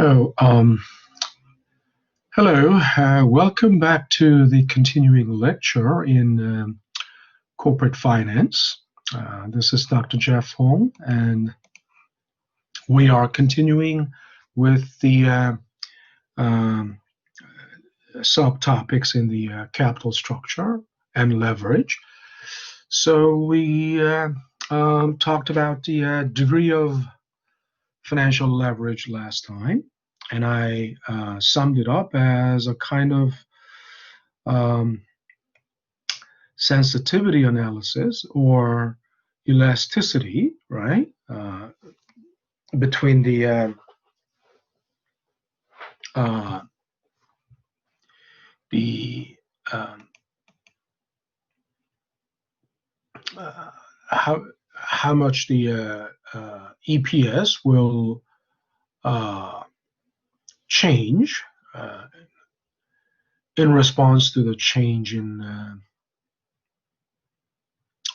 Oh, hello. Welcome back to the continuing lecture in corporate finance. This is Dr. Jeff Hong, and we are continuing with the um, subtopics in the capital structure and leverage. So we talked about the degree of financial leverage last time, and I summed it up as a kind of um, sensitivity analysis or elasticity, right? Between uh, the uh, how much the EPS will change in response to the change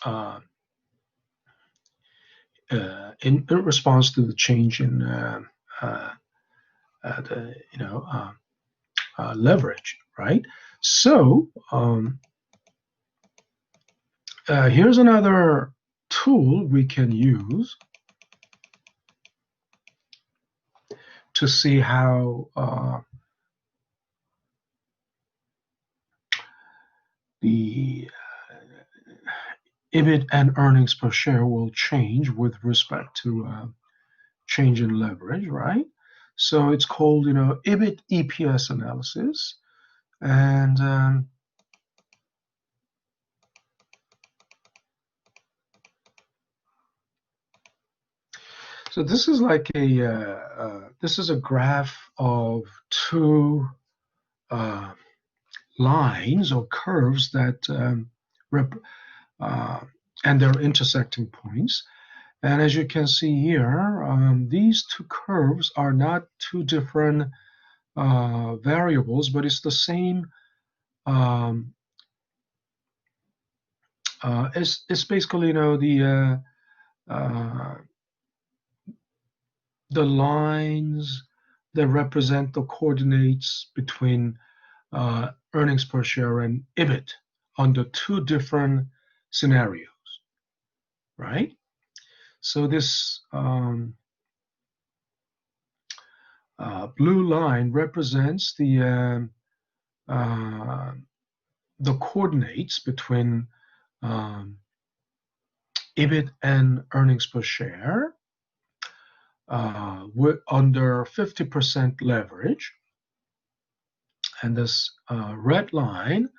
uh, in response to the change in uh, the leverage, right? So here's another tool we can use to see how the EBIT and earnings per share will change with respect to change in leverage, right? So it's called, Ebit EPS analysis, and so this is like this is a graph of two lines or curves that uh, and their intersecting points. And as you can see here, these two curves are not two different variables, but it's the same. It's basically, the lines that represent the coordinates between earnings per share and EBIT under two different scenarios, right? So this blue line represents the coordinates between EBIT and earnings per share under 50% leverage. And this red line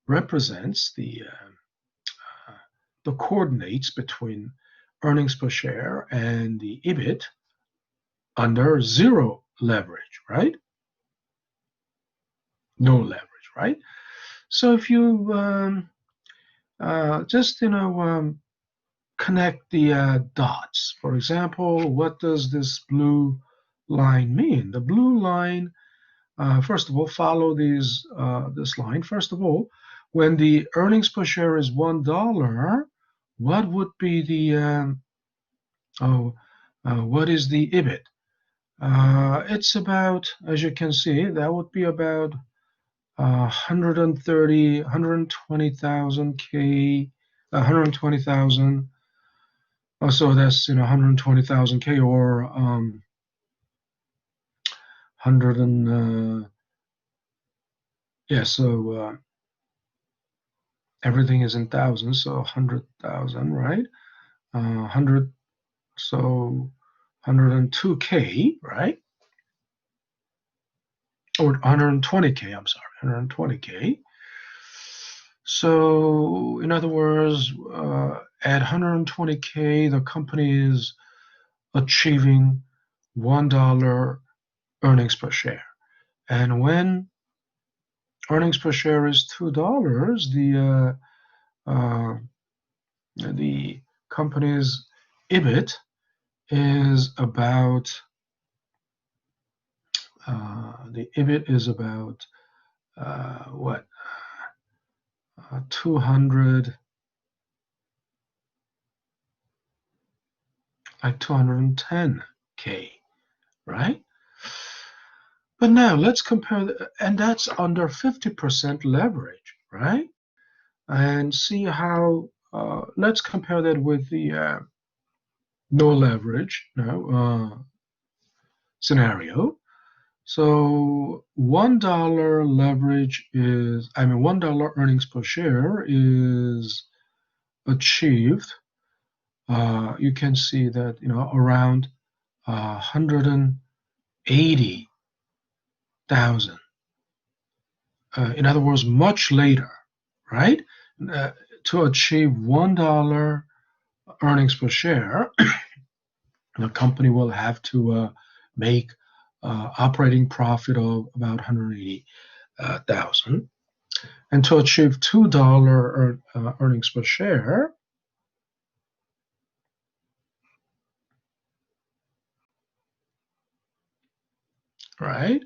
represents the coordinates between earnings per share and the EBIT under zero leverage, right? No leverage, right? So if you just connect the dots, for example, what does this blue line mean? The blue line, first of all, follow this line. First of all, when the earnings per share is $1, what would be what is the EBIT? It's about, as you can see, that would be about 120,000 K, 120,000. So that's 120,000 K or 100 and yeah. So everything is in thousands, so 100,000, right? 100, so 102K, right? Or 120K, I'm sorry, 120K. So in other words, at 120K, the company is achieving $1 earnings per share. And when earnings per share is $2, the company's EBIT is about what 200, like 210K, right? But now let's compare, and that's under 50% leverage, right? And see how, let's compare that with the no leverage scenario. So $1 leverage is, $1 earnings per share is achieved. You can see that, around 180,000. In other words, much later, right? Uh, to achieve $1 earnings per share, the company will have to make operating profit of about 180,000. And to achieve $2 earnings per share, right?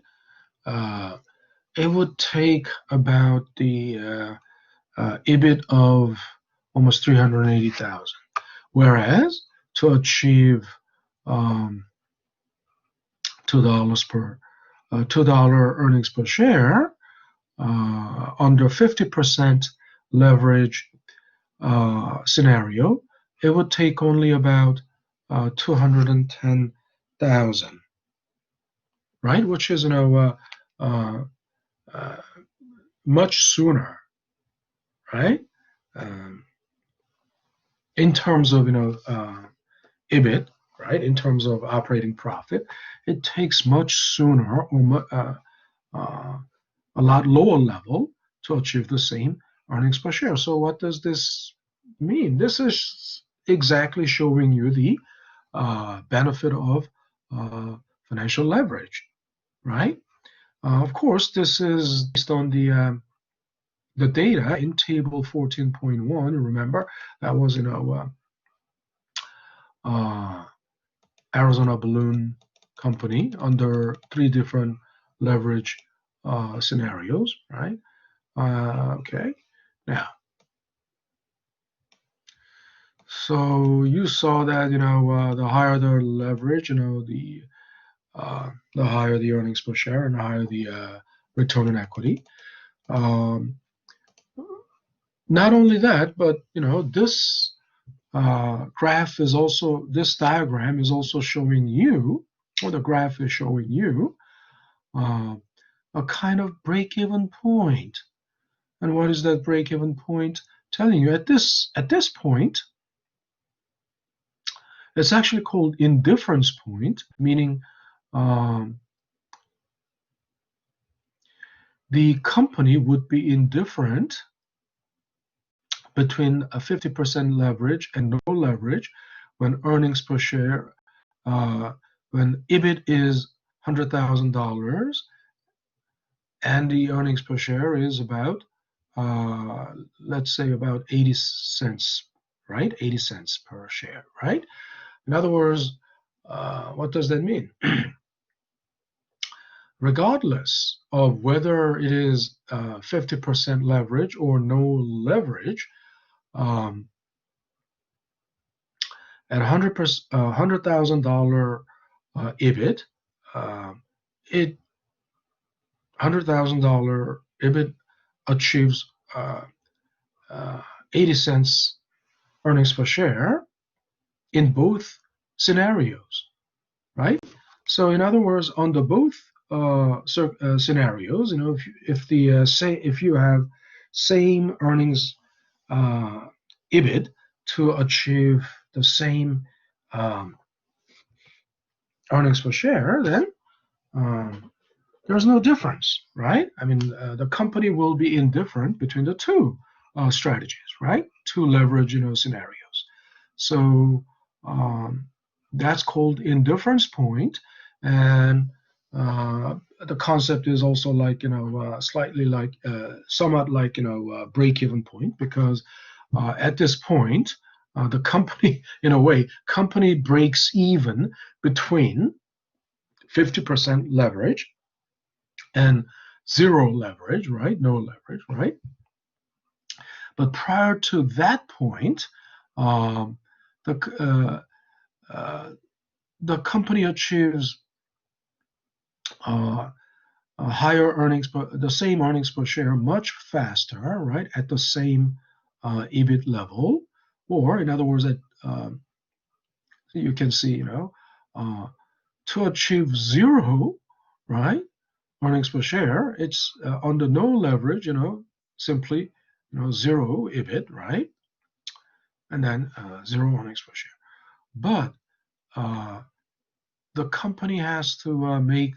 It would take about the EBIT of almost 380,000. Whereas to achieve $2 earnings per share under 50% leverage scenario, it would take only about 210,000, right? Which is uh, much sooner, right? Um, in terms of EBIT, right? In terms of operating profit, it takes much sooner or a lot lower level to achieve the same earnings per share. So what does this mean? This is exactly showing you the benefit of financial leverage, right? Of course, this is based on the data in table 14.1. Remember, that was Arizona Balloon Company under 3 different leverage scenarios, right? Okay, now, so you saw that the higher the leverage, the higher the earnings per share and the higher the return on equity. Um, Not only that, but this graph is also, this diagram is also showing you, or the graph is showing you, uh, a kind of break-even point. And what is that break-even point telling you? At this point, it's actually called indifference point, meaning um, the company would be indifferent between a 50% leverage and no leverage when earnings per share, when EBIT is $100,000 and the earnings per share is about, let's say, about 80 cents, right? 80 cents per share, right? In other words, what does that mean? Regardless of whether it is 50% leverage or no leverage, um, at $100,000 EBIT, uh, it $100,000 EBIT achieves 80 cents earnings per share in both scenarios, right? So in other words, under both scenarios, if you have same earnings EBIT to achieve the same um, earnings per share, then um, there's no difference, right? The company will be indifferent between the two strategies, right? Two leverage, scenarios. So that's called indifference point, and the concept is also like slightly like somewhat like break-even point, because at this point the company, in a way, company breaks even between 50% leverage and zero leverage, right? No leverage, right? But prior to that point, um, the uh, the company achieves higher earnings, the same earnings per share much faster, right, at the same EBIT level, or in other words, that you can see, to achieve zero, right, earnings per share, it's under no leverage, simply, zero EBIT, right, and then zero earnings per share. But the company has to make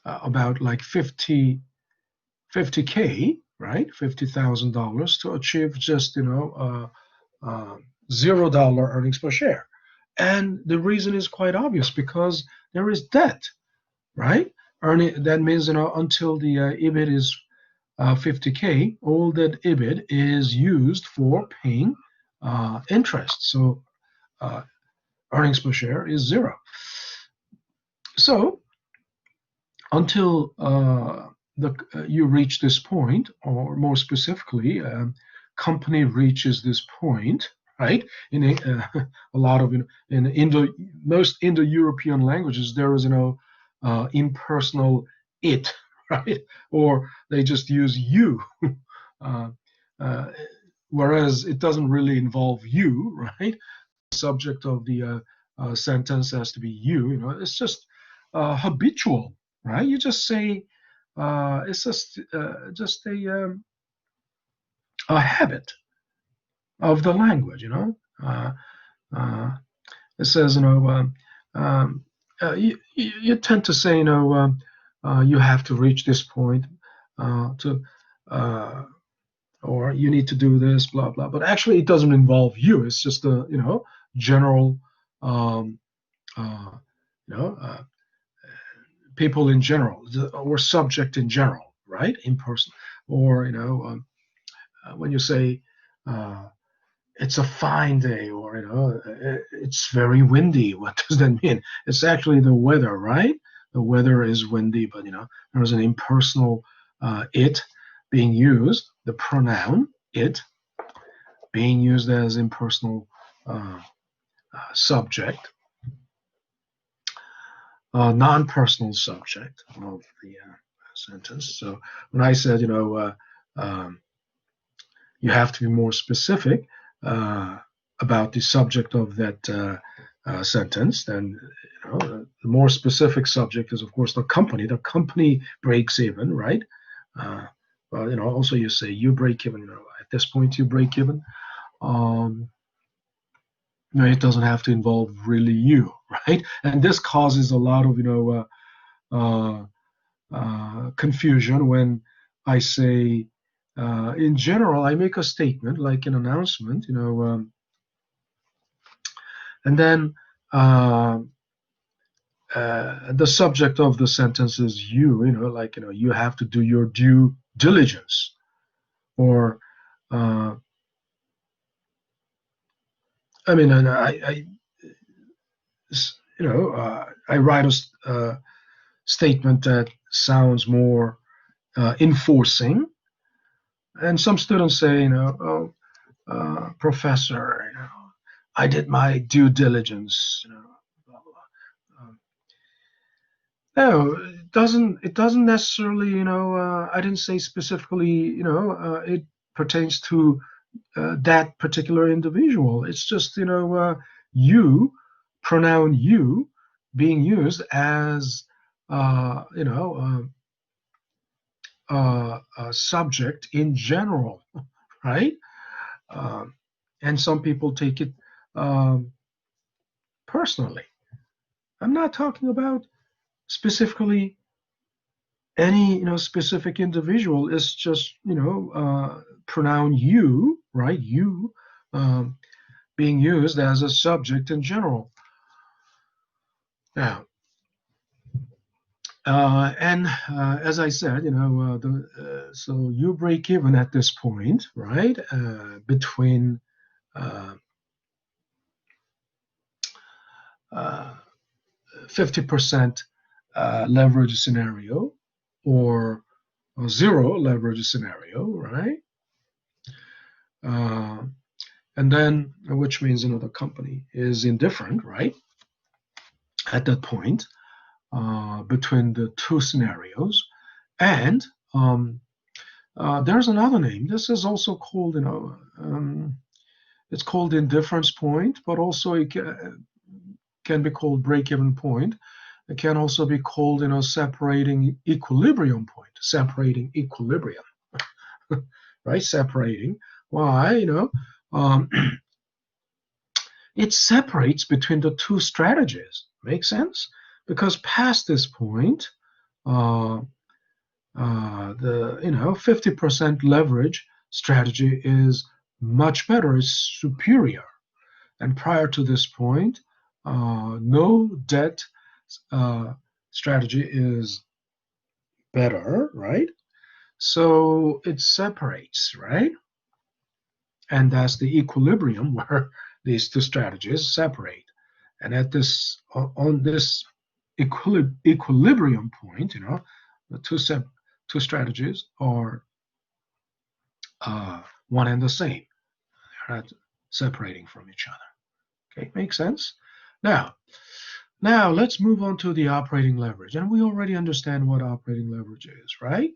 about like 50K, right? $50,000 to achieve just, $0 earnings per share. And the reason is quite obvious because there is debt, right? That means, until the EBIT is 50K, all that EBIT is used for paying interest. So earnings per share is zero. So until you reach this point, or more specifically, company reaches this point, right? In a lot of most Indo-European languages, there is impersonal it, right? Or they just use you, uh, uh, whereas it doesn't really involve you, right? The subject of the sentence has to be you. It's just habitual, right? You just say it's just a habit of the language. Uh, uh, it says, you tend to say, you have to reach this point to, or you need to do this, blah blah. But actually, it doesn't involve you. It's just a general, um, uh, you know, uh, people in general, or subject in general, right? In person, or when you say uh, it's a fine day, or it's very windy. What does that mean? It's actually the weather, right? The weather is windy, but there's an impersonal it being used, the pronoun it being used as impersonal subject, non-personal subject of the sentence. So when I said, you have to be more specific about the subject of that sentence, then the more specific subject is, of course, the company. The company breaks even, right? Well, also you say you break even. At this point you break even. It doesn't have to involve really you, right? And this causes a lot of confusion when I say, in general, I make a statement like an announcement, and then the subject of the sentence is you, like you have to do your due diligence, or I mean, and I write a statement that sounds more enforcing, and some students say, professor, I did my due diligence, blah, blah. No, it doesn't necessarily, I didn't say specifically, it pertains to that particular individual. It's just, you, pronoun you, being used as, a subject in general, right? Um, and some people take it personally. I'm not talking about specifically any specific individual. It's just pronoun you, right? You being used as a subject in general. Now, and as I said, so you break even at this point, right? Between uh, 50% leverage scenario, or a zero leverage scenario, right? Uh, and then, which means the company is indifferent, right? At that point, between the two scenarios. And there's another name. This is also called, it's called Indifference Point, but also it can be called break-even point. It can also be called, separating equilibrium point, separating equilibrium, right? Separating. Why? Um, it separates between the two strategies. Make sense? Because past this point, the 50% leverage strategy is much better, is superior. And prior to this point, no debt strategy is better, right? So it separates, right? And that's the equilibrium where these two strategies separate. And at this on this equilibrium point, the two strategies are one and the same. They're not separating from each other. Okay, makes sense? Now let's move on to the operating leverage. And we already understand what operating leverage is, right?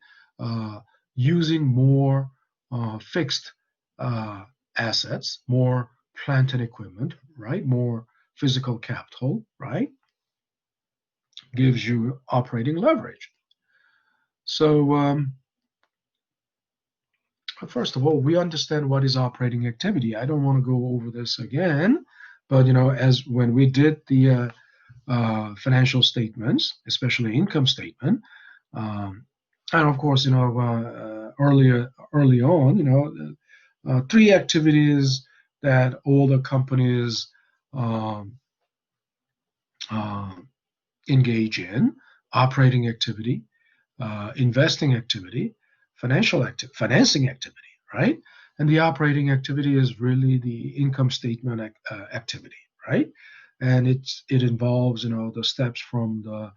Using more fixed assets, more plant and equipment, right? More physical capital, right? Gives you operating leverage. So first of all, we understand what is operating activity. I don't want to go over this again, but as when we did the financial statements, especially income statement, and of course, early on, three activities that all the companies engage in: operating activity, investing activity, financing activity, right? And the operating activity is really the income statement activity, right? And it involves the steps from the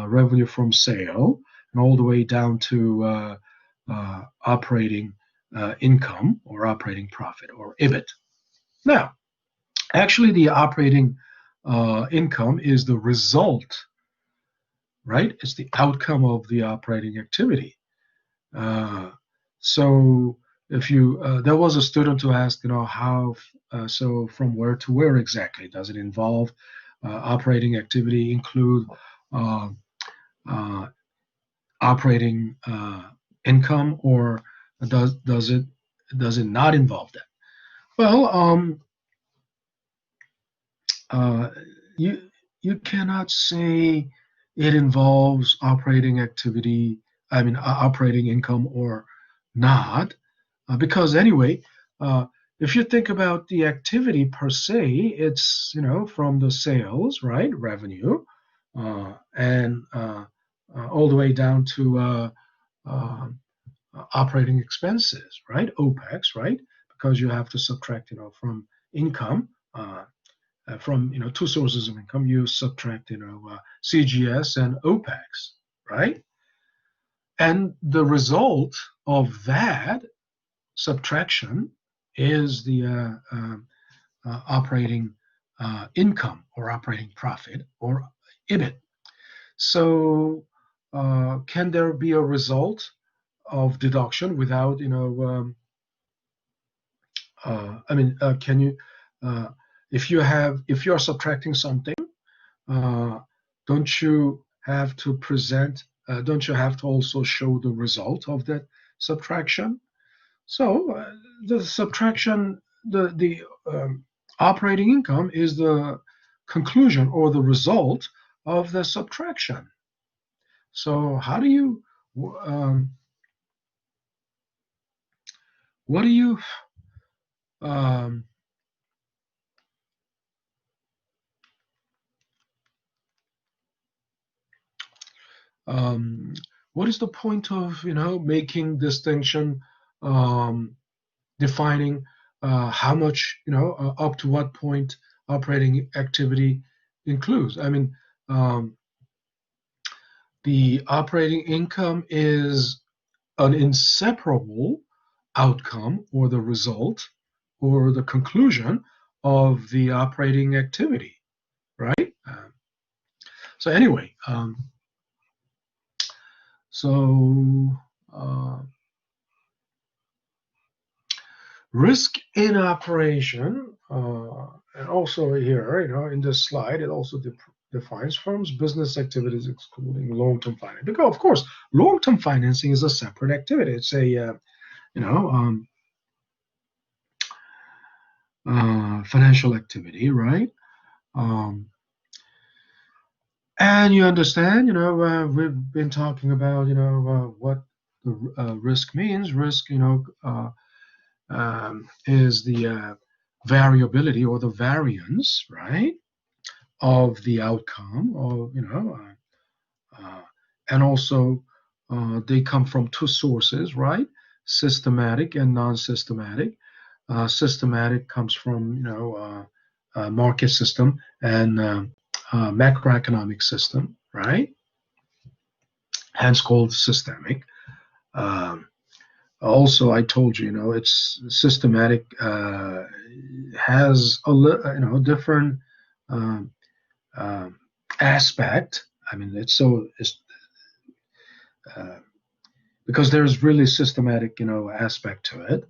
revenue from sale and all the way down to operating income or operating profit or EBIT. Now, actually, the operating income is the result, right? It's the outcome of the operating activity. So if there was a student who asked, how, so from where to where exactly? Does it involve operating activity, include operating income, or does it not involve that? Well, you cannot say it involves operating activity, operating income or not, because anyway, if you think about the activity per se, it's from the sales, right, revenue, and all the way down to operating expenses, right, OPEX, right, because you have to subtract from income. From two sources of income, you subtract CGS and OPEX, right? And the result of that subtraction is the operating income or operating profit or EBIT. So can there be a result of deduction without can you if you're subtracting something, don't you have to present? Don't you have to also show the result of that subtraction? So the subtraction, the operating income is the conclusion or the result of the subtraction. So how do you what do you what is the point of making distinction, defining how much up to what point operating activity includes? The operating income is an inseparable outcome or the result or the conclusion of the operating activity, right? So anyway, so risk in operation, and also here, in this slide, it also defines firms' business activities excluding long-term finance. Because of course, long-term financing is a separate activity. It's a financial activity, right? And you understand, we've been talking about, what the risk means. Risk, is the variability or the variance, right, of the outcome, of and also they come from two sources, right? Systematic and non-systematic. Systematic comes from market system and macroeconomic system, right? Hence called systemic. Also, I told you, it's systematic has a different um, aspect. I mean, it's because there's really systematic, aspect to it,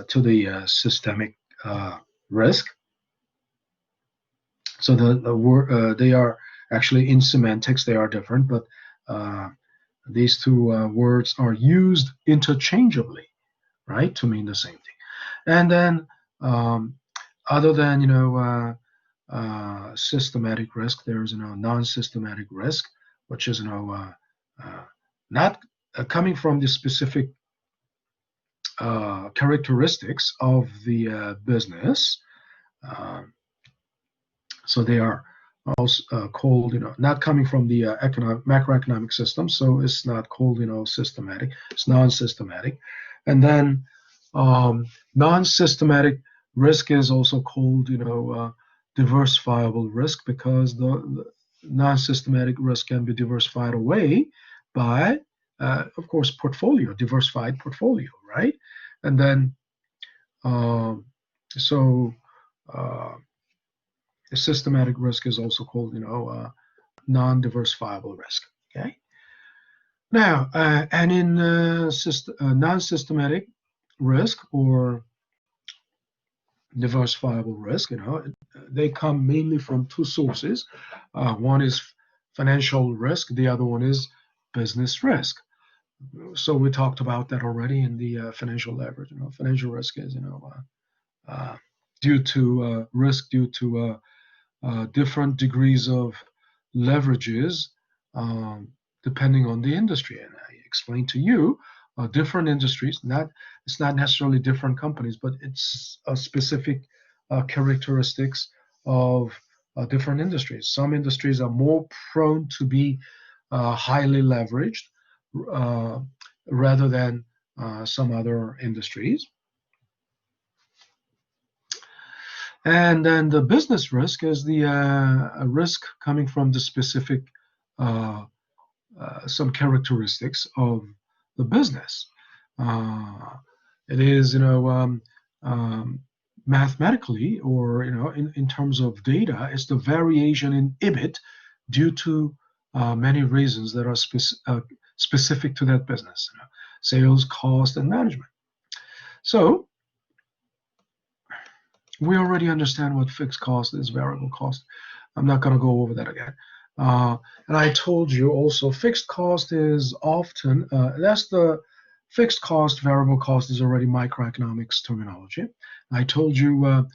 to the systemic risk. So the word they are actually in semantics, they are different, but these two words are used interchangeably, right, to mean the same thing. And then, other than systematic risk, there's non-systematic risk, which is not coming from the specific characteristics of the business. So they are also called, not coming from the macroeconomic system. So it's not called, systematic. It's non-systematic. And then non-systematic risk is also called, diversifiable risk, because the non-systematic risk can be diversified away by, of course, diversified portfolio, right? And then, so uh, systematic risk is also called, non-diversifiable risk. Okay. Now, and in non-systematic risk or diversifiable risk, they come mainly from two sources. One is financial risk, the other one is business risk. So we talked about that already in the financial leverage. Financial risk is, due to risk due to different degrees of leverages, depending on the industry. And I explained to you different industries. It's not necessarily different companies, but it's a specific characteristics of different industries. Some industries are more prone to be highly leveraged uh, rather than some other industries. And then the business risk is the risk coming from the specific some characteristics of the business. It is, mathematically, or in terms of data, it's the variation in Ebit due to many reasons that are specific to that business, sales, cost, and management. So we already understand what fixed cost is, variable cost. I'm not going to go over that again. And I told you also, fixed cost is often, that's the fixed cost, variable cost is already microeconomics terminology. I told you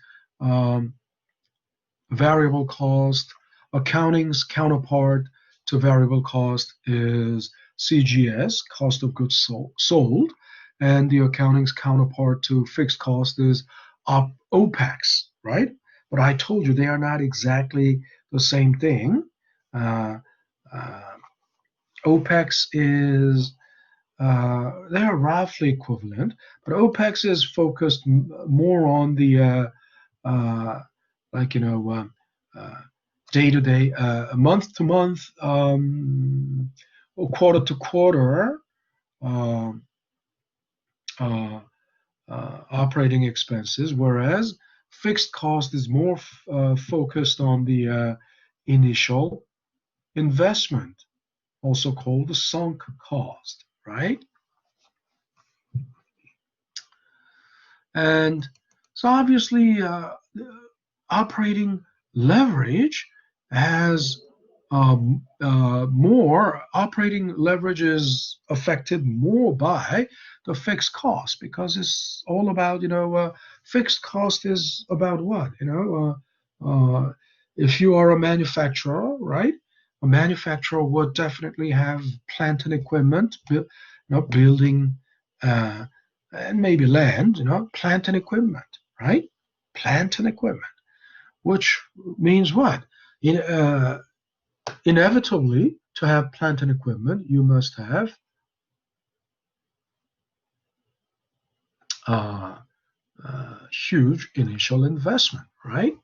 variable cost, accounting's counterpart to variable cost is CGS, cost of goods sold, and the accounting's counterpart to fixed cost is OPEX, right? But I told you they are not exactly the same thing. OPEX is they are roughly equivalent, but OPEX is focused more on the like day to day, month to month, or quarter to quarter um, uh, operating expenses, whereas fixed cost is more focused on the initial investment, also called the sunk cost, right? And so obviously, operating leverage has operating leverage is affected more by the fixed cost, because it's all about, fixed cost is about what? If you are a manufacturer, right? A manufacturer would definitely have plant and equipment, building, and maybe land, plant and equipment, right? Plant and equipment, which means what? In, Inevitably, to have plant and equipment, you must have huge initial investment, right?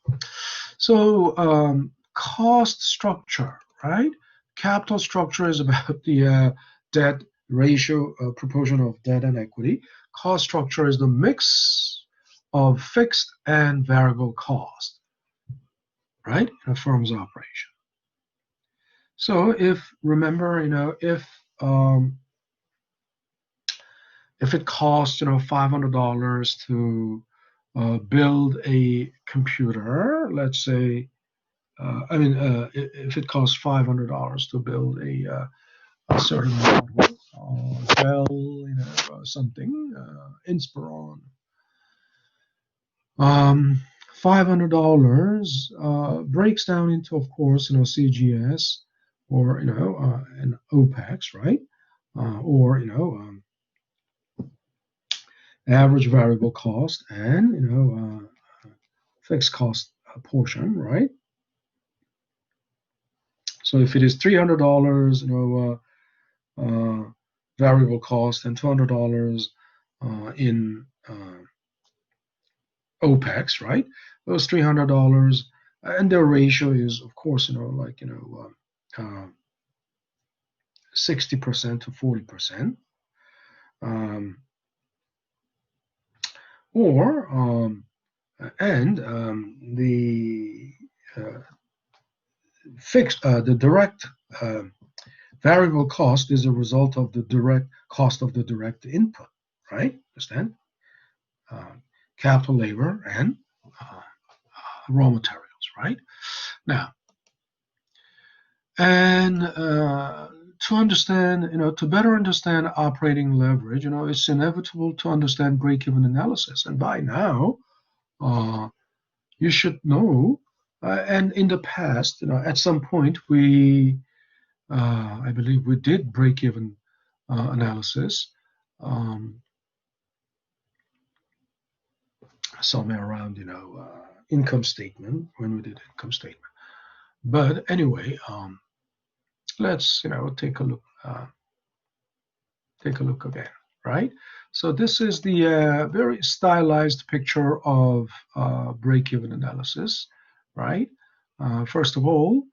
So cost structure, right? Capital structure is about the debt ratio, proportion of debt and equity. Cost structure is the mix of fixed and variable cost, right, in a firm's operation. So remember, if it costs, $500 to build a computer, let's say, if it costs $500 to build a certain model, Dell, something, Inspiron, $500 breaks down into, of course, CGS, or an OPEX, right? Or average variable cost, and fixed cost portion, right? So if it is $300, variable cost, and $200 in OPEX, right? Those $300, and their ratio is, of course, 60% to 40%. The the direct variable cost is a result of the direct cost of the direct input, right? Understand? Capital, labor, and raw materials, right? Now, and to understand, to better understand operating leverage, it's inevitable to understand break-even analysis. And by now, you should know, and in the past, at some point, I believe we did break-even analysis, somewhere around, income statement, when we did income statement. But anyway, let's, take a look again, right? So this is the very stylized picture of break-even analysis, right? First of all,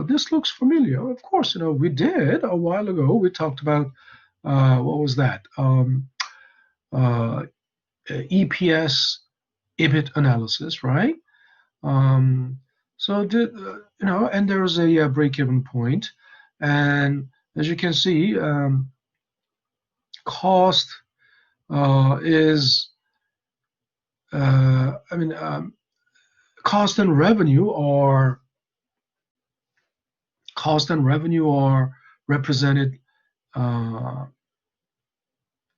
this looks familiar. Of course, we did a while ago. We talked about what was that? EPS Ebit analysis, right? So and there's a break-even point, and as you can see, cost is, cost and revenue are represented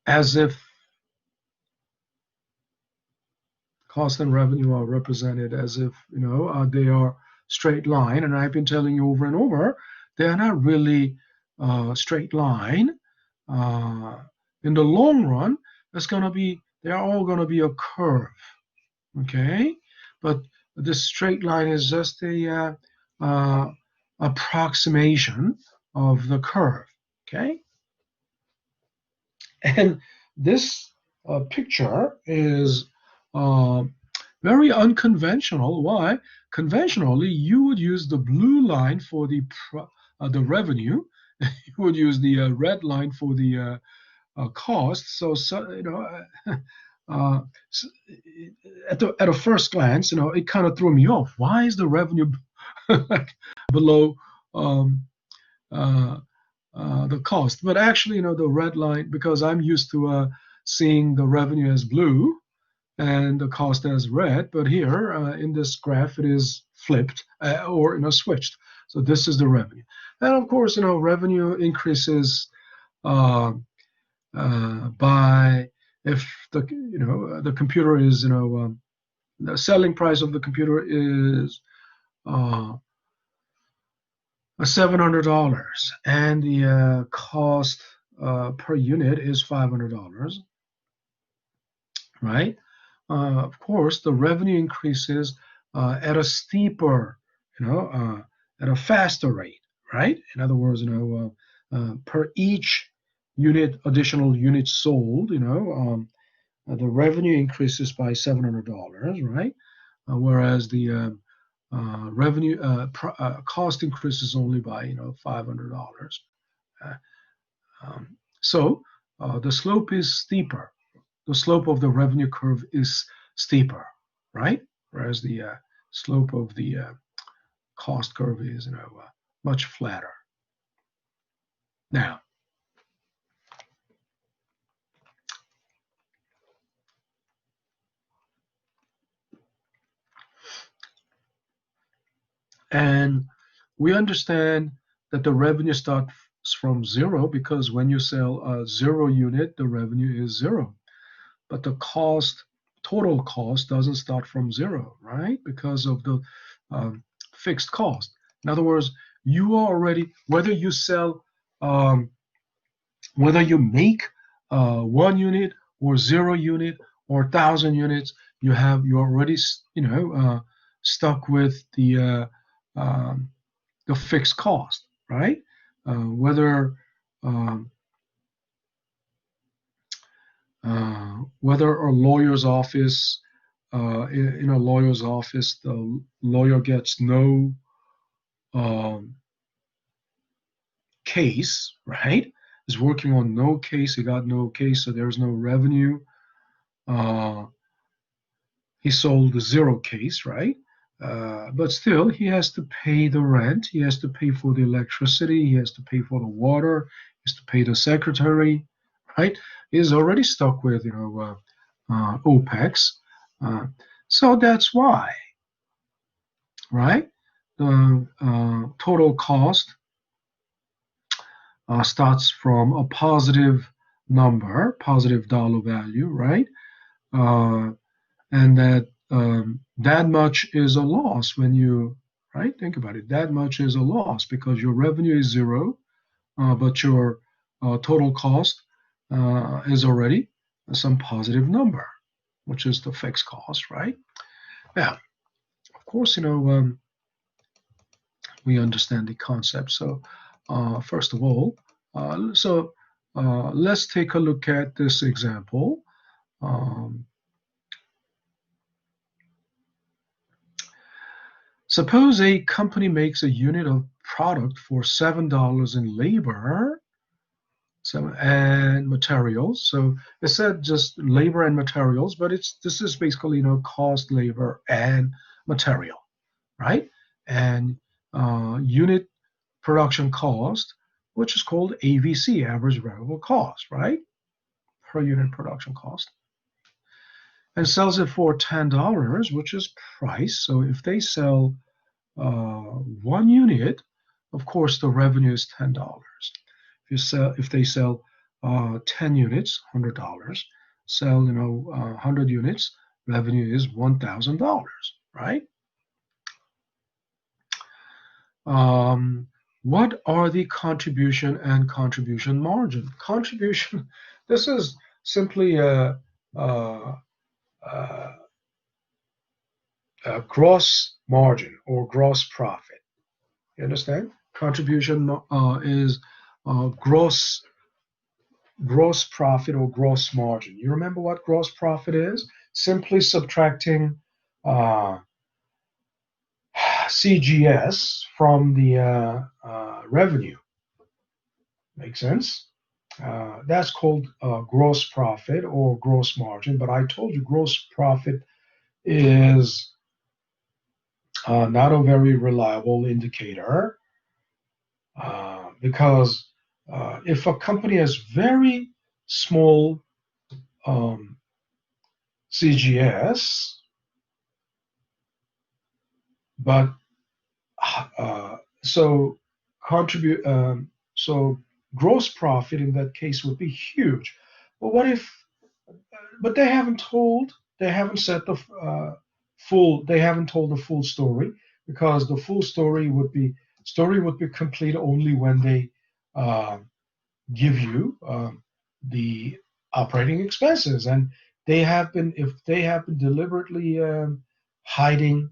as if they are straight line, and I've been telling you over and over, they are not really straight line. In the long run, they're all going to be a curve, okay? But this straight line is just a approximation of the curve, okay? And this picture is very unconventional. Why? Conventionally, you would use the blue line for the revenue. You would use the red line for the cost. So at a first glance, it kind of threw me off. Why is the revenue below the cost. But actually, the red line, because I'm used to seeing the revenue as blue and the cost as red, but here in this graph, it is flipped or switched. So this is the revenue. And of course, revenue increases by if the computer is the selling price of the computer is $700 and the cost per unit is $500, right? Of course, the revenue increases at a steeper, at a faster rate, right? In other words, per each additional unit sold, the revenue increases by $700, right? Whereas the revenue cost increases only by $500. Uh, so the slope is steeper. The slope of the revenue curve is steeper, right? Whereas the slope of the cost curve is much flatter. Now, and we understand that the revenue starts from zero because when you sell a 0 unit, the revenue is zero. But the total cost doesn't start from zero, right? Because of the fixed cost. In other words, you are already, whether you sell, whether you make 1 unit or 0 unit or 1,000 units, you're already, stuck with the fixed cost, right? Um, whether a lawyer's office, in a lawyer's office, the lawyer gets no case, right? Is working on no case. He got no case, so there's no revenue. He sold a 0 case, right? But still, he has to pay the rent. He has to pay for the electricity. He has to pay for the water. He has to pay the secretary, right? He's already stuck with, OPEX. So that's why, right? The total cost starts from a positive number, positive dollar value, right? And that much is a loss when you, right? Think about it. That much is a loss because your revenue is zero, but your total cost is already some positive number, which is the fixed cost, right? Now, of course, we understand the concept. So, first of all, let's take a look at this example. Suppose a company makes a unit of product for $7 in labor and materials. So it said just labor and materials, but this is basically cost, labor, and material, right? And unit production cost, which is called AVC, average variable cost, right? Per unit production cost. And sells it for $10, which is price. So if they sell 1 unit, of course the revenue is $10. If they sell 10 units, $100. Sell 100 units, revenue is $1,000, right? What are the contribution and contribution margin? Contribution, this is simply a gross margin or gross profit. You understand? Contribution is gross profit or gross margin. You remember what gross profit is? Simply subtracting CGS from the revenue. Make sense? That's called gross profit or gross margin. But I told you gross profit is not a very reliable indicator because if a company has very small CGS, but so contribute so gross profit in that case would be huge. But what if? But they haven't said the they haven't told the full story, because the full story would be complete only when they uh, give you the operating expenses, and they have been if they have been deliberately hiding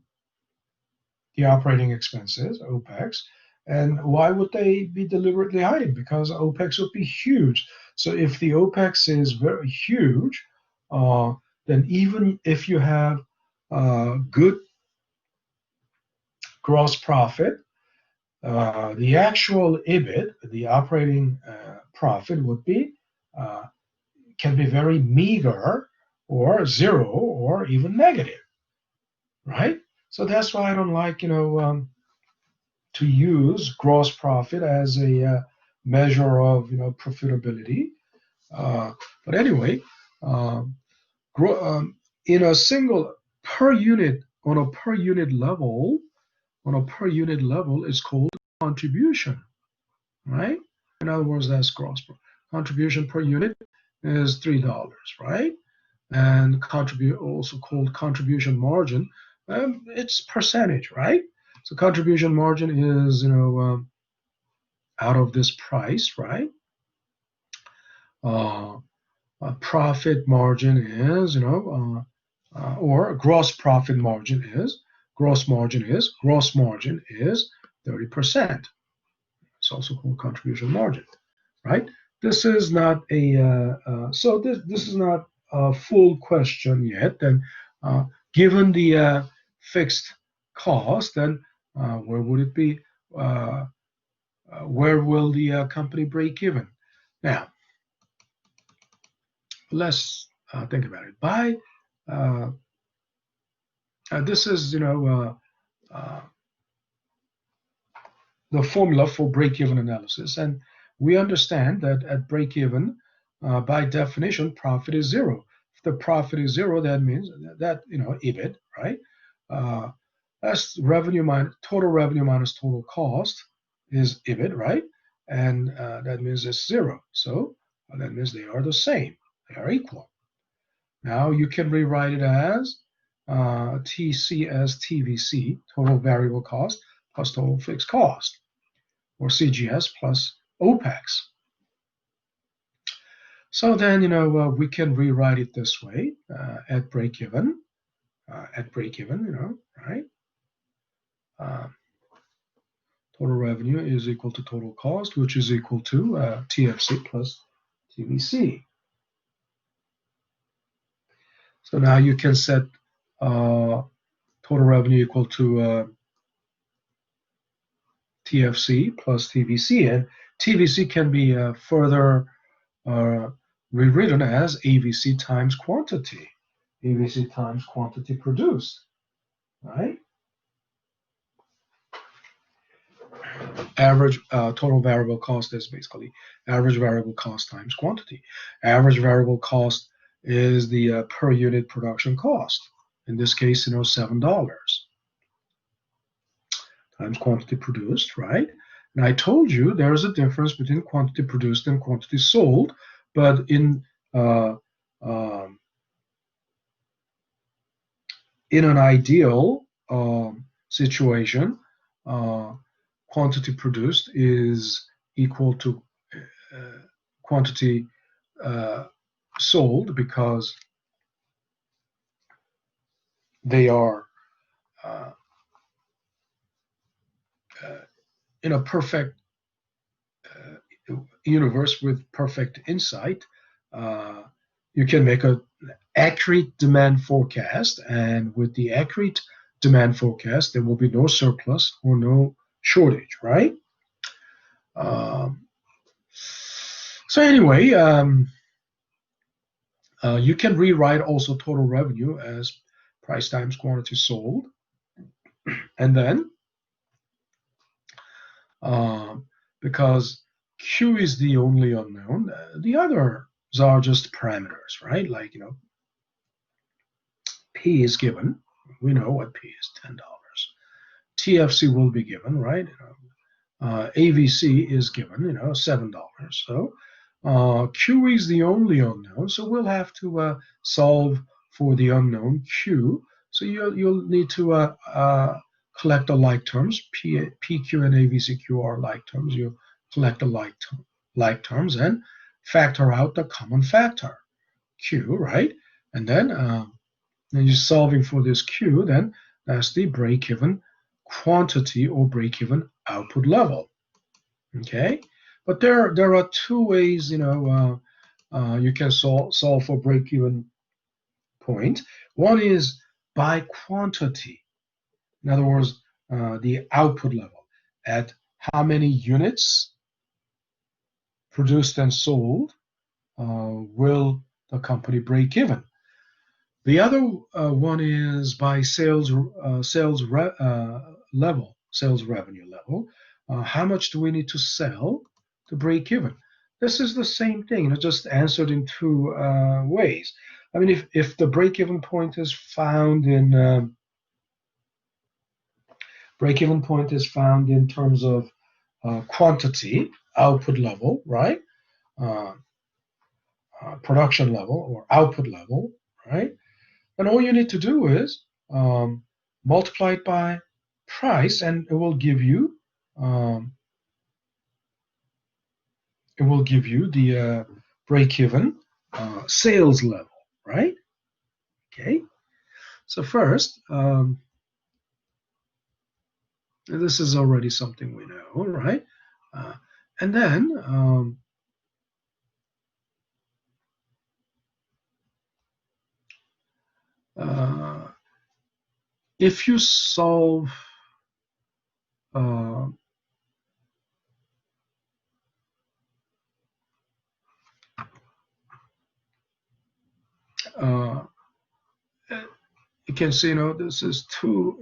the operating expenses, OPEX. And why would they be deliberately hiding? Because OPEX would be huge. So if the OPEX is very huge, uh, then even if you have good gross profit, the actual EBIT, the operating profit, would be uh, can be very meager or zero or even negative, right? So that's why I don't like, to use gross profit as a measure of profitability. But anyway, um, in a single per unit on a per unit level is called contribution, right? In other words, that's gross profit. Contribution per unit is $3, right? And contribute also called contribution margin. It's percentage, right? So contribution margin is out of this price, right? Uh, Profit margin is or gross profit margin is gross margin is 30%. It's also called contribution margin, right? This is not a so this is not a full question yet. Then, given the fixed cost, then where would it be? Where will the company break even? Now, let's think about it. By uh, this is the formula for break-even analysis, and we understand that at break-even, by definition, profit is zero. If the profit is zero, that means that EBIT, right? Uh, that's total revenue minus total cost is EBIT, right? And that means it's zero. So that means they are the same. They are equal. Now you can rewrite it as TC as TVC, total variable cost plus total fixed cost, or CGS plus OPEX. So then, we can rewrite it this way at break even, right? Total revenue is equal to total cost, which is equal to TFC plus TVC. So now you can set total revenue equal to TFC plus TVC, and TVC can be further rewritten as AVC times quantity, AVC times quantity produced, right? Average total variable cost is basically average variable cost times quantity. Average variable cost is the per unit production cost. In this case, $7 times quantity produced, right? And I told you there is a difference between quantity produced and quantity sold, but um, in an ideal situation, quantity produced is equal to quantity sold, because they are uh, in a perfect universe with perfect insight. You can make an accurate demand forecast, and with the accurate demand forecast, there will be no surplus or no shortage, right? So anyway, you can rewrite also total revenue as price times quantity sold, and then because Q is the only unknown. The others are just parameters, right? Like, P is given. We know what P is, $10. TFC will be given, right? AVC is given, $7. So Q is the only unknown. So we'll have to solve for the unknown Q. So you'll need to collect the like terms. PQ and AVCQ are like terms. You collect the like terms and factor out the common factor, Q, right? And then you're solving for this Q, then that's the break-even quantity or break-even output level. Okay, but there are two ways you can solve for break-even point. One is by quantity. In other words, the output level at how many units produced and sold will the company break even. The other one is by sales revenue level. How much do we need to sell to break even? This is the same thing, just answered in two ways. I mean, if the break-even point is found in terms of quantity, output level, right? Production level or output level, right? And all you need to do is multiply it by price, and it will give you the break-even sales level, right? Okay. So first, this is already something we know, right? And then if you solve you can see, this is two,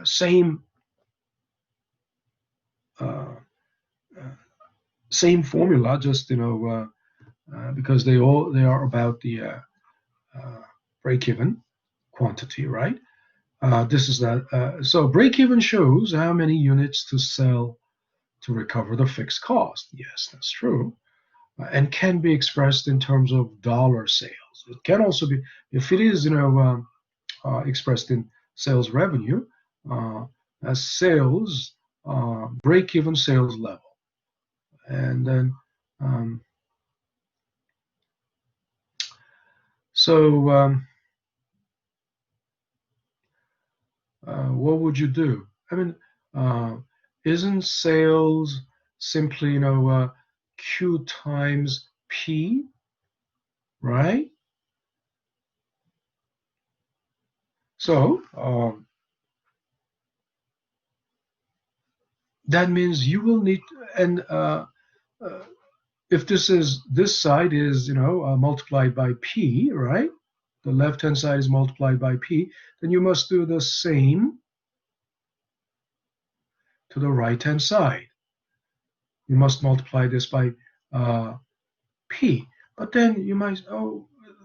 same same formula, just because they are about the break-even quantity, right? This is that. So break-even shows how many units to sell to recover the fixed cost. Yes, that's true, and can be expressed in terms of dollar sales. It can also be, if it is, expressed in sales revenue, as sales break-even sales level, and then what would you do? I mean, isn't sales simply, Q times P, right? So that means you will need, and if this side is, multiplied by P, right? The left-hand side is multiplied by P, then you must do the same to the right-hand side. You must multiply this by P. But then you might,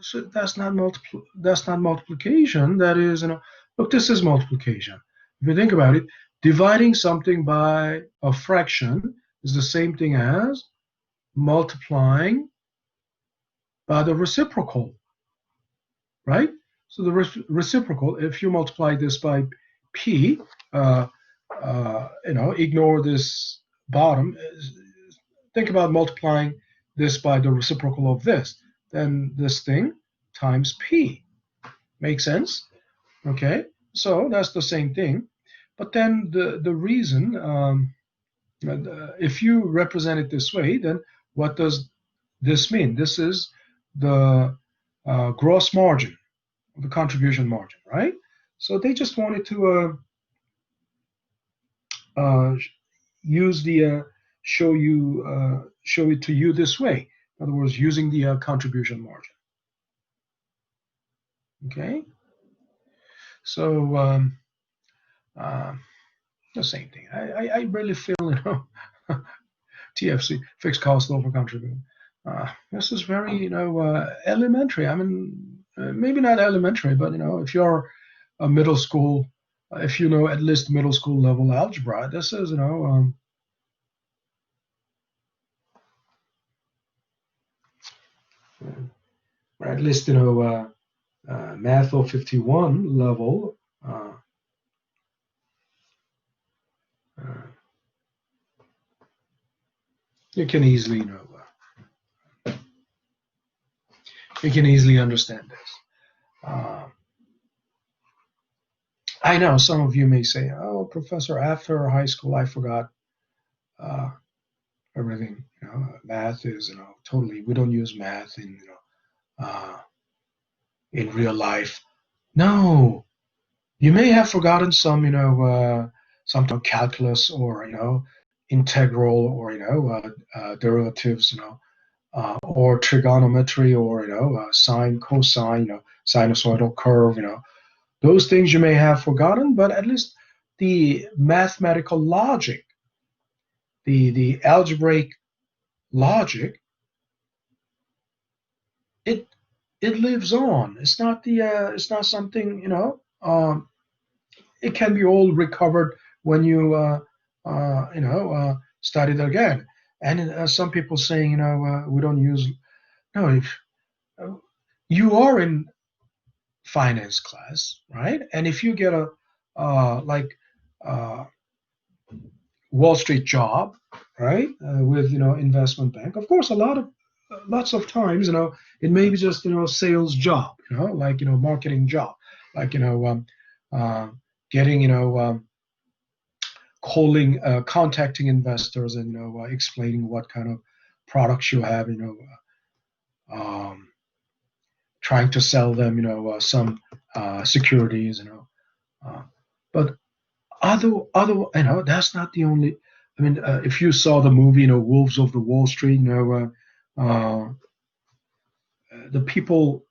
so that's not multiplication. That is, look, this is multiplication. If you think about it, dividing something by a fraction is the same thing as multiplying by the reciprocal, right? So the reciprocal, if you multiply this by P, ignore this bottom. Think about multiplying this by the reciprocal of this. Then this thing times P. Make sense? Okay, so that's the same thing. But then the reason, if you represent it this way, then what does this mean? This is the gross margin, the contribution margin, right? So they just wanted to use the show it to you this way. In other words, using the contribution margin. Okay, so the same thing. I really feel TFC, fixed cost over contribution. This is very, elementary. I mean, maybe not elementary, but if you're a middle school, if you know at least middle school level algebra, this is, or at least, Math 051 level. You can easily, you can easily understand this. I know some of you may say, "Oh, Professor, after high school, I forgot everything. Math is, totally. We don't use math in real life." No, you may have forgotten some, some calculus or integral or derivatives, or trigonometry or sine, cosine, sinusoidal curve, those things you may have forgotten, but at least the mathematical logic, the algebraic logic, it it lives on. It's not something it can be all recovered when you study it again. And some people saying we don't use no if you are in finance class, right? And if you get a like Wall Street job, right, with investment bank, of course, lots of times, it may be just sales job, like marketing job, like getting calling, contacting investors and explaining what kind of products you have, trying to sell them, some securities, but that's not the only. I mean, if you saw the movie, Wolves of the Wall Street, the people,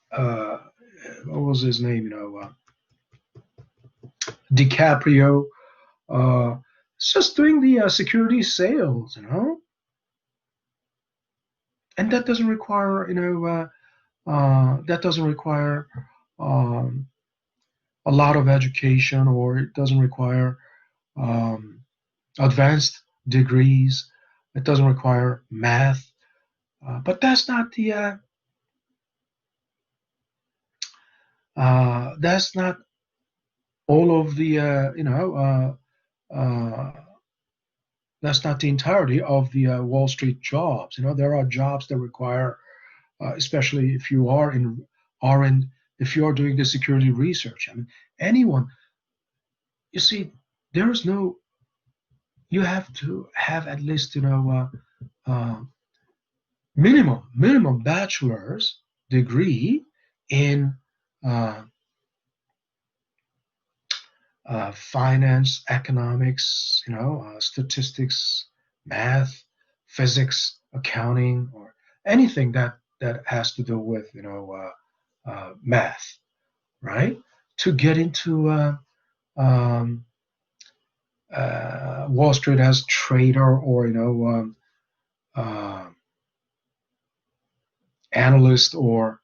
what was his name, DiCaprio, it's just doing the security sales, and that doesn't require, that doesn't require um, a lot of education, or it doesn't require um, advanced degrees. It doesn't require math, but that's not all of the that's not the entirety of the Wall Street jobs. There are jobs that require, especially if you are in if you are doing the security research. I mean, anyone. You see, there is no. You have to have at least minimum bachelor's degree in uh, finance, economics, statistics, math, physics, accounting, or anything that has to do with math, right? To get into Wall Street as trader or analyst, or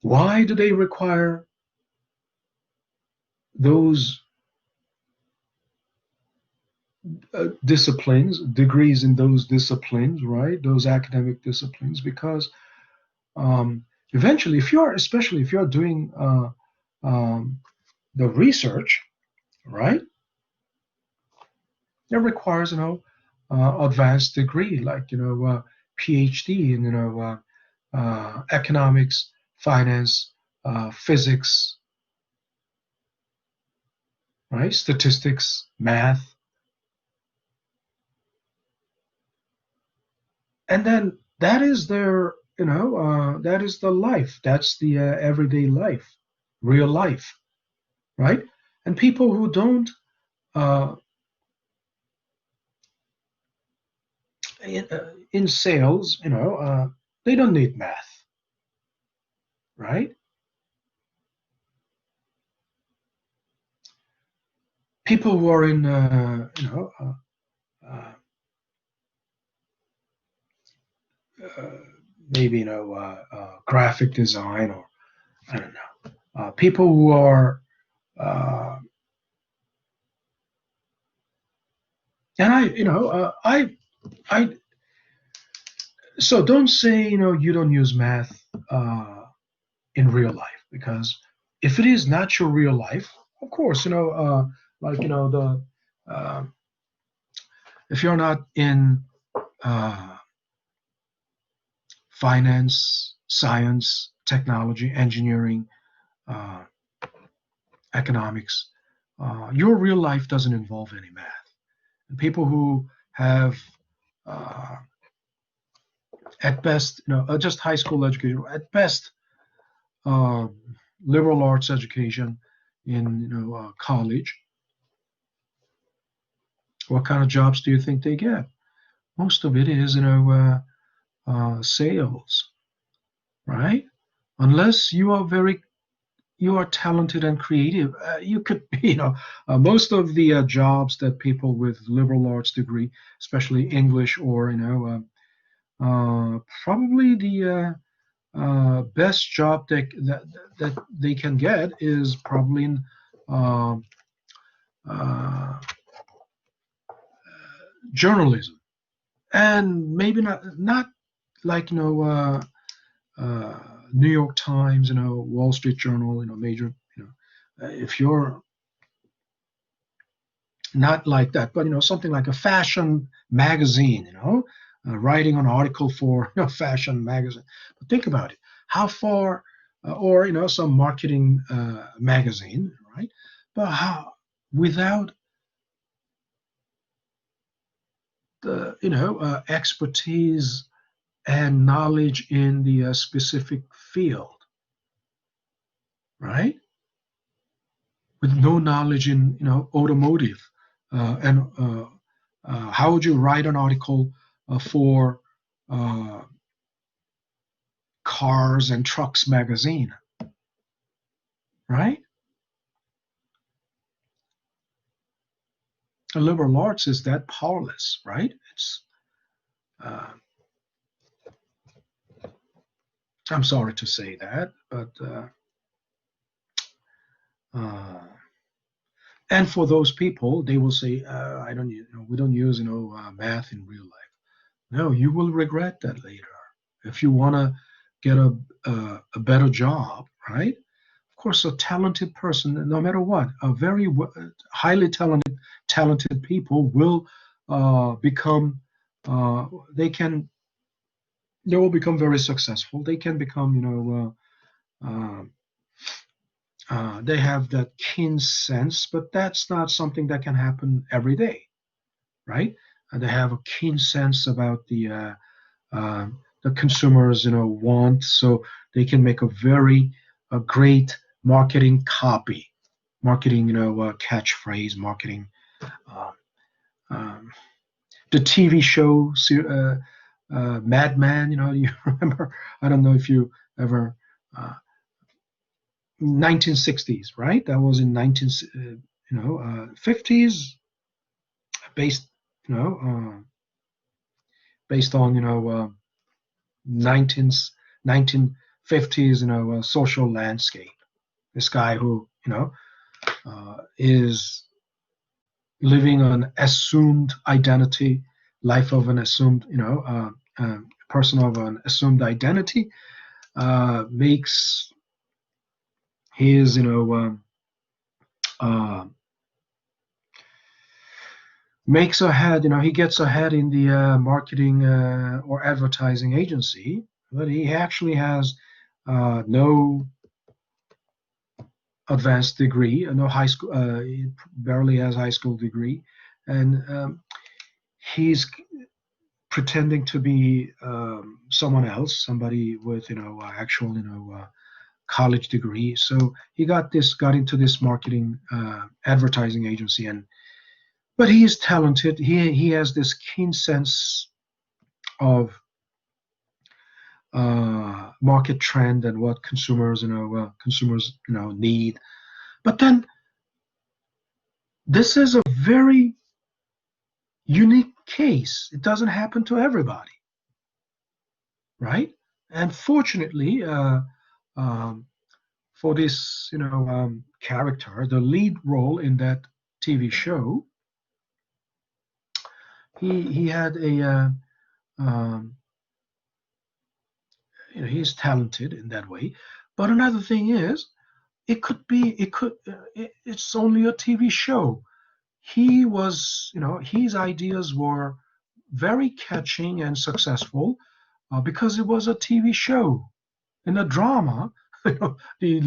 why do they require those disciplines, degrees in those disciplines, right? Those academic disciplines, because eventually, especially if you're doing the research, right, it requires advanced degree, like PhD in economics, finance, physics, right, statistics, math, and then that is their that is the life. That's the everyday life, real life, right? And people who don't uh, in sales, they don't need math, right? People who are in maybe graphic design, or I don't know, people who are uh, and I so don't say you don't use math in real life, because if it is not your real life, of course, like the uh, if you're not in uh, finance, science, technology, engineering, uh, economics, your real life doesn't involve any math. And people who have, uh, at best, just high school education, at best, uh, liberal arts education in college, what kind of jobs do you think they get? Most of it is sales, right? Unless you are talented and creative, you could most of the jobs that people with liberal arts degree, especially English, or probably the best job that they can get is probably in uh, uh, journalism, and maybe not like uh, New York Times, Wall Street Journal, major, if you're not like that, but something like a fashion magazine, writing an article for fashion magazine. But think about it, how far, or some marketing magazine, right? But how, without the expertise and knowledge in the specific field, right? With no knowledge in automotive, and how would you write an article for uh, Cars and Trucks magazine, right? A liberal arts is that powerless, right? It's uh, I'm sorry to say that, but uh, and for those people, they will say, I don't, we don't use math in real life. No, you will regret that later if you want to get a better job, right? Of course, a talented person, no matter what, a very highly talented people will become, uh, they can, they will become very successful. They can become, they have that keen sense, but that's not something that can happen every day, right? And they have a keen sense about the consumers, want, so they can make a great marketing copy, marketing, catchphrase, marketing. Uh, um, the TV show, Mad Men, you remember? I don't know if you ever, uh, 1960s, right? That was in 50s, based, you know, based on, 19th, 1950s, social landscape. This guy who, is living an assumed identity, life of an assumed, person of an assumed identity, makes his, uh, makes ahead, he gets ahead in the marketing or advertising agency, but he actually has no advanced degree, no high school, he barely has high school degree, and he's pretending to be someone else, somebody with actual college degree. So he got into this marketing advertising agency, and but he is talented. He has this keen sense of market trend and what consumers need. But then this is a very unique case. It doesn't happen to everybody, right? And fortunately, um, for this, character, the lead role in that TV show, he had a, um, he's talented in that way. But another thing is, it's only a TV show. His ideas were very catching and successful because it was a TV show. In a drama, the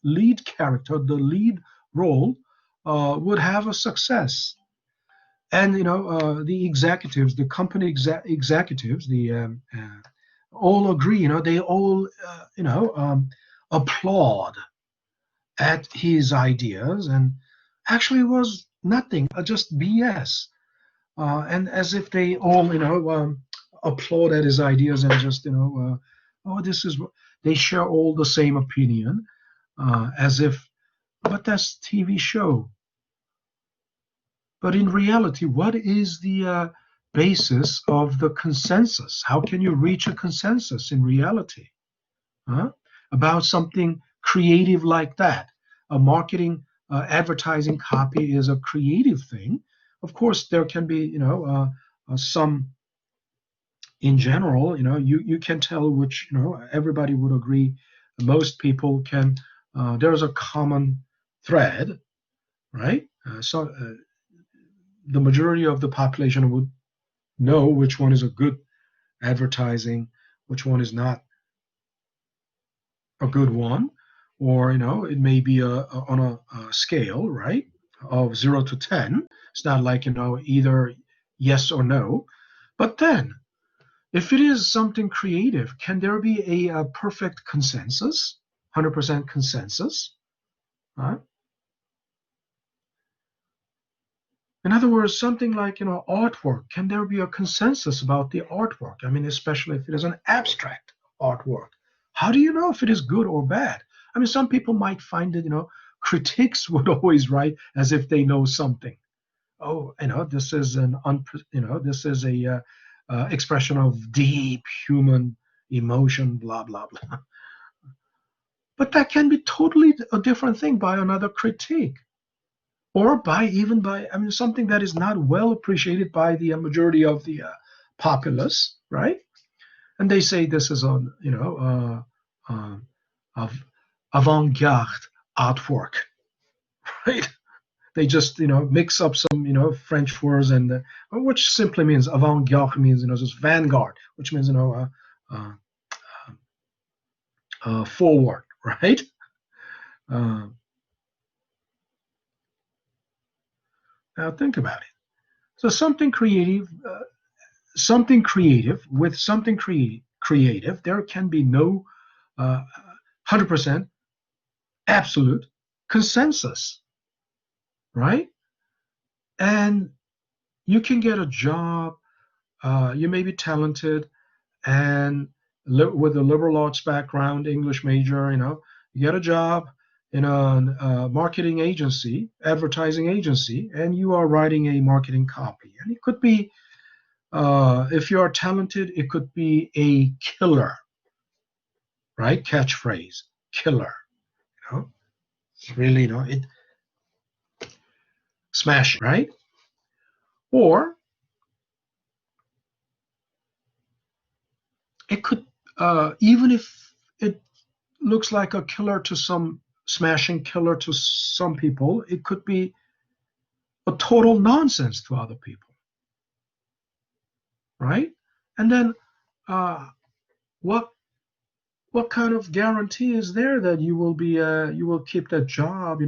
lead character, the lead role, would have a success. And the executives, the company executives, all agree. They all applaud at his ideas, and actually it was nothing, just BS. And as if they all applaud at his ideas and just oh, this is they share all the same opinion, as if, but that's TV show. But in reality, what is the basis of the consensus? How can you reach a consensus in reality, huh? About something creative like that? A marketing, advertising copy is a creative thing. Of course, there can be, some in general, you can tell which, everybody would agree. Most people can, there's a common thread, right? So the majority of the population would know which one is a good advertising, which one is not a good one, or it may be on a scale, right, of 0 to 10. It's not like either yes or no. But then, if it is something creative, can there be a perfect consensus, 100% consensus? Huh? In other words, something like artwork. Can there be a consensus about the artwork? I mean, especially if it is an abstract artwork. How do you know if it is good or bad? I mean, some people might find it, critics would always write as if they know something. Oh, this is this is a expression of deep human emotion, blah blah blah. But that can be totally a different thing by another critique, or by I mean something that is not well appreciated by the majority of the populace, right? And they say this is on of avant-garde artwork, right? They just mix up some French words, and which simply means avant-garde means just vanguard, which means uh, forward, right? Uh, Now think about it. So something creative with something creative, there can be no 100% absolute consensus, right? And you can get a job, you may be talented, and with a liberal arts background, English major, you get a job in a marketing agency, advertising agency, and you are writing a marketing copy. And it could be, if you are talented, it could be a killer, right? Catchphrase, killer. You know, it's really, it smashing, right? Or it could, even if it looks like a killer to some, smashing killer to some people, it could be a total nonsense to other people, right? And then, uh, what what kind of guarantee is there that you will keep that job?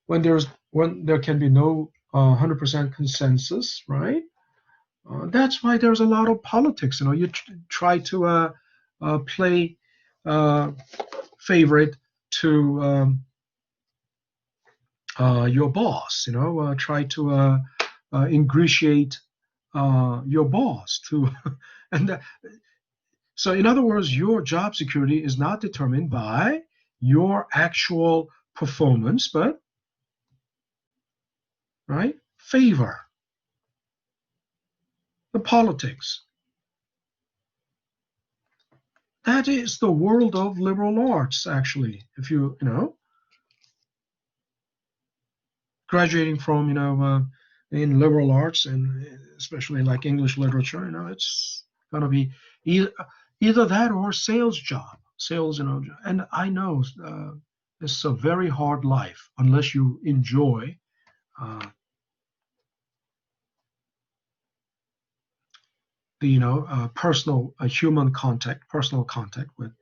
When there can be no 100% consensus, right? That's why there's a lot of politics. You try to play uh, favorite to your boss. Try to ingratiate your boss to, and so in other words, your job security is not determined by your actual performance, but right favor, the politics. that is the world of liberal arts, actually. If graduating from, in liberal arts and especially like English literature, it's going to be either, either that or sales job, sales, and I know it's a very hard life unless you enjoy uh, the, personal, human contact, personal contact with.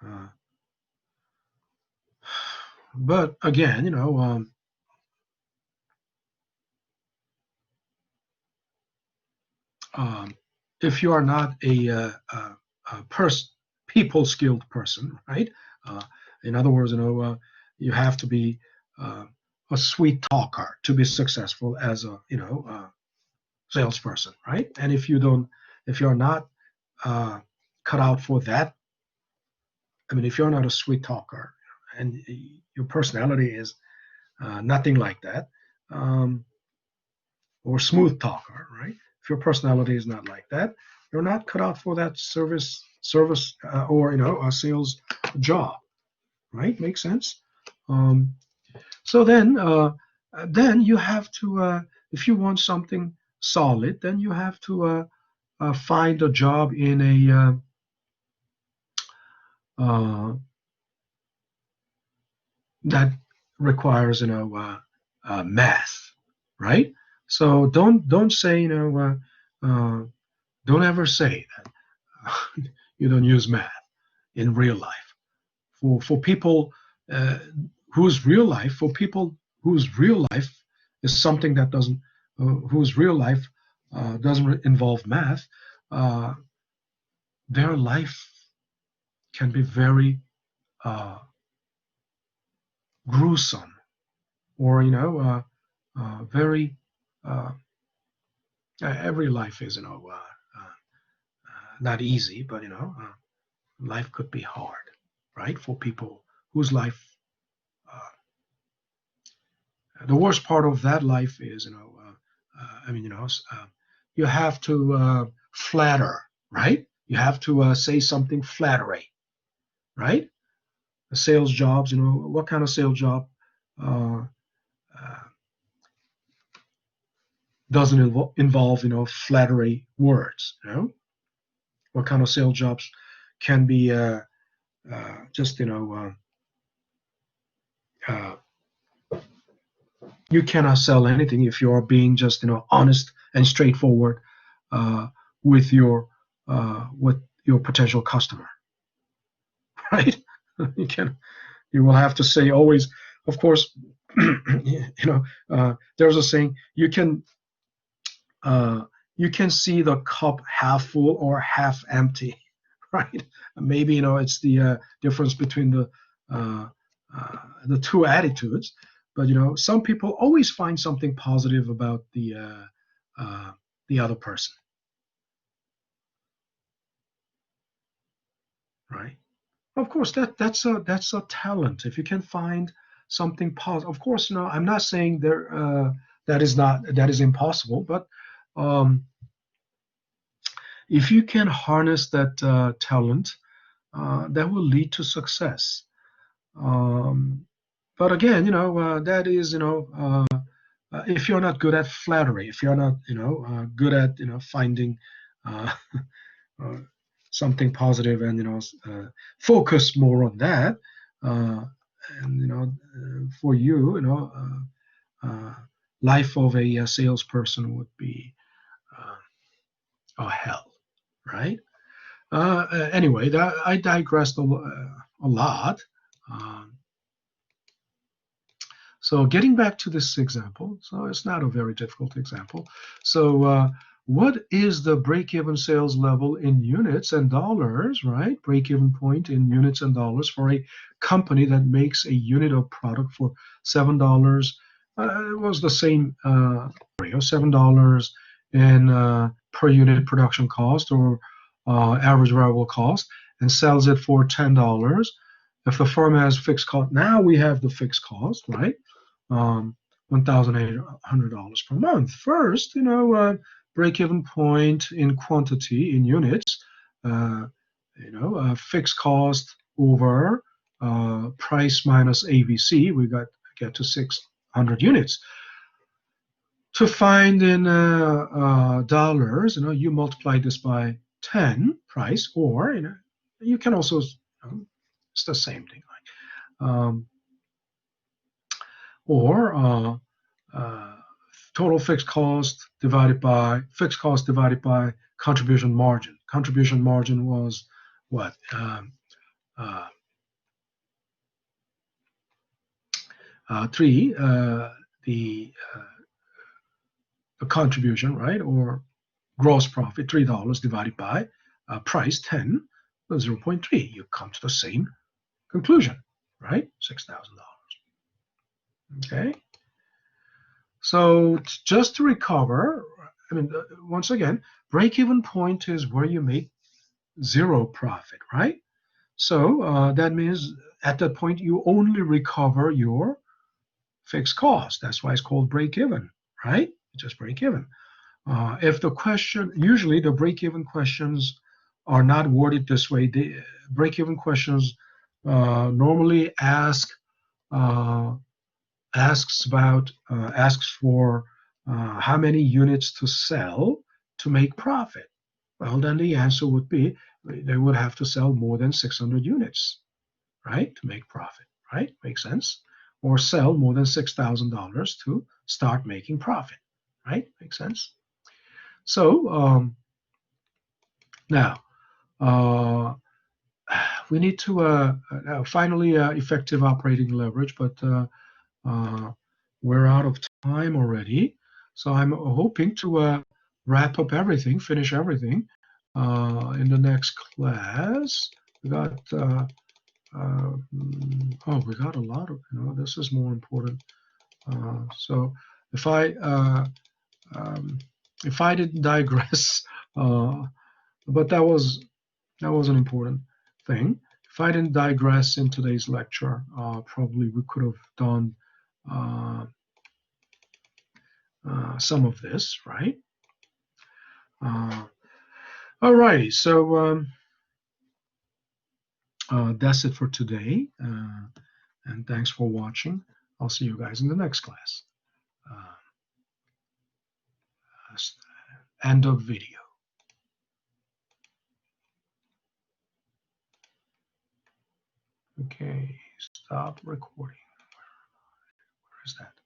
Uh, but again, um, if you are not a people skilled person, right? Uh, in other words, you have to be uh, a sweet talker to be successful as a salesperson, right? And if you're not uh, cut out for that, I mean, if you're not a sweet talker and your personality is nothing like that, um, or smooth talker, right? If your personality is not like that, you're not cut out for that service or a sales job, right? Makes sense. Um, so then you have to, if you want something solid, then you have to find a job in uh, that requires math, right? So don't say don't ever say that you don't use math in real life. For people whose real life, for people whose real life is something that doesn't, whose real life doesn't involve math, uh, their life can be very uh, gruesome, or very. Uh, every life is not easy, but life could be hard, right? For people whose life, the worst part of that life is, I mean, you have to flatter, right? You have to say something flattering, right? The sales jobs, what kind of sales job uh, uh, doesn't involve, flattery words, What kind of sales jobs can be just, uh, you cannot sell anything if you are being just honest and straightforward uh, with your potential customer, right? you can you will have to say always, of course. There's a saying, uh, you can see the cup half full or half empty, right? Maybe it's the difference between uh, the two attitudes. But some people always find something positive about the other person, right? Of course, that's a talent. If you can find something positive, of course, I'm not saying that is impossible, but um, if you can harness that talent, that will lead to success. Um, but again, that is, if you're not good at flattery, if you're not, good at, finding uh, uh, something positive and, focus more on that, uh, and, for you, life of a salesperson would be a hell, right? Anyway, I digressed a lot. Um, so getting back to this example, so it's not a very difficult example. So what is the break-even sales level in units and dollars, right? Break-even point in units and dollars for a company that makes a unit of product for $7. It was the same $7 in per unit production cost, or average variable cost, and sells it for $10. If the firm has fixed cost, now we have the fixed cost, right? $1,800 per month. First, break-even point in quantity in units uh, fixed cost over price minus ABC, we get to 600 units. To find in dollars, you multiply this by 10 price, or you can also, it's the same thing, or total fixed cost divided by contribution margin. Contribution margin was what? Three, the contribution, right, or gross profit, $3 divided by price 10, 0.3. You come to the same conclusion, right? $6,000. Okay. So just to recover, once again, break-even point is where you make zero profit, right? So that means at that point you only recover your fixed cost. That's why it's called break-even, right? Just break-even. If the question, usually the break-even questions are not worded this way. The break-even questions normally asks for how many units to sell to make profit. Well, then the answer would be they would have to sell more than 600 units, right, to make profit, right? Makes sense? Or sell more than $6,000 to start making profit, right? Makes sense? So now we need to finally effective operating leverage, but we're out of time already. So I'm hoping to wrap up everything, finish everything in the next class. We got we got a lot of, this is more important. So if I didn't digress, but that was an important thing. If I didn't digress in today's lecture, probably we could have done some of this, right? All righty, so that's it for today, and thanks for watching. I'll see you guys in the next class. End of video. Okay, stop recording. Where is that?